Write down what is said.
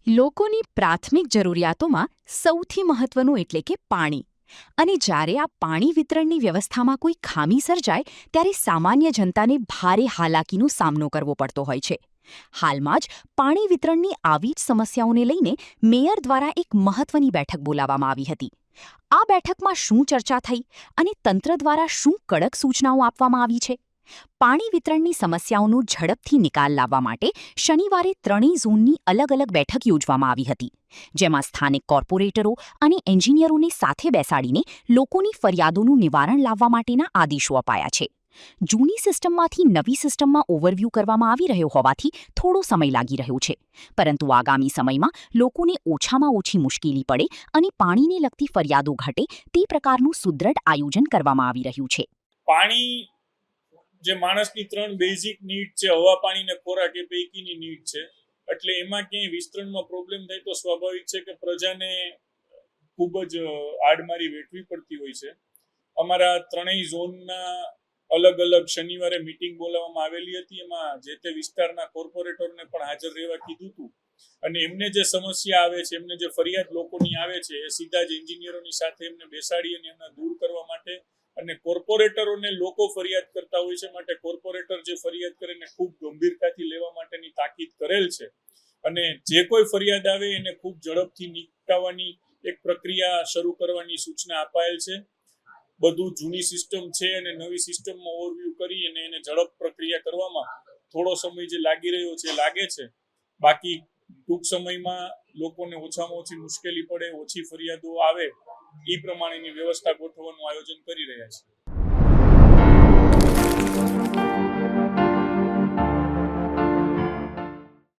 લોકોની પ્રાથમિક જરૂરિયાતોમાં સૌથી મહત્વનું એટલે કે પાણી. અને જ્યારે આ પાણી વિતરણની વ્યવસ્થામાં કોઈ ખામી સર્જાય ત્યારે સામાન્ય જનતાને ભારે હાલાકીનો સામનો કરવો પડતો હોય છે. હાલમાં જ પાણી વિતરણની આવી જ સમસ્યાઓને લઈને મેયર દ્વારા એક મહત્વની બેઠક બોલાવવામાં આવી હતી. આ બેઠકમાં શું ચર્ચા થઈ અને તંત્ર દ્વારા શું કડક સૂચનાઓ આપવામાં આવી છે? પાણી વિતરણની સમસ્યાઓનો ઝડપથી નિકાલ લાવવા માટે શનિવારે ત્રણેય ઝોનની અલગ અલગ બેઠક યોજવામાં આવી હતી, જેમાં સ્થાનિક કોર્પોરેટરો અને એન્જિનિયરોને સાથે બેસાડીને લોકોની ફરિયાદોનું નિવારણ લાવવા માટેના આદેશો અપાયા છે. જૂની સિસ્ટમમાંથી નવી સિસ્ટમમાં ઓવરવ્યૂ કરવામાં આવી રહ્યો હોવાથી થોડો સમય લાગી રહ્યો છે, પરંતુ આગામી સમયમાં લોકોને ઓછામાં ઓછી મુશ્કેલી પડે અને પાણીને લગતી ફરિયાદો ઘટે તે પ્રકારનું સુદૃઢ આયોજન કરવામાં આવી રહ્યું છે. પાણી જે માણસની ત્રણ બેઝિક નીડ છે, હવા, પાણી ને ખોરાક, એ પૈકીની નીડ છે. એટલે એમાં ક્યાંય વિસ્તરણમાં પ્રોબ્લેમ થાય તો સ્વાભાવિક છે કે પ્રજાને ખૂબ જ આડમારી વેઠવી પડતી હોય છે. અમારા ત્રણેય ઝોનના અલગ અલગ શનિવારે મીટિંગ બોલાવવામાં આવેલી હતી. એમાં જે તે વિસ્તારના કોર્પોરેટરને પણ હાજર રહેવા કીધું હતું અને એમને જે સમસ્યા આવે છે, એમને જે ફરિયાદ લોકોની આવે છે, એ સીધા જ એન્જિનિયરોની સાથે એમને બેસાડી અને એમને દૂર કરવા માટે, અને કોર્પોરેટરોને લોકો ફરિયાદ કરતા હોય છે માટે કોર્પોરેટર જે ફરિયાદ કરે એને ખૂબ ગંભીરતાથી લેવા માટેની તાકીદ કરેલ છે. અને જે કોઈ ફરિયાદ આવે એને ખૂબ ઝડપથી નિપટાવવાની એક પ્રક્રિયા શરૂ કરવાની સૂચના અપાયેલ છે. બધું જૂની સિસ્ટમ છે અને નવી સિસ્ટમમાં ઓવરવ્યૂ કરી અને એને ઝડપ પ્રક્રિયા કરવામાં થોડો સમય જે લાગી રહ્યો છે લાગે છે. બાકી ટૂંક સમયમાં લોકોને ઓછામાં ઓછી મુશ્કેલી પડે, ઓછી ફરિયાદો આવે, એ પ્રમાણેની વ્યવસ્થા ગોઠવવાનું આયોજન કરી રહ્યા છે.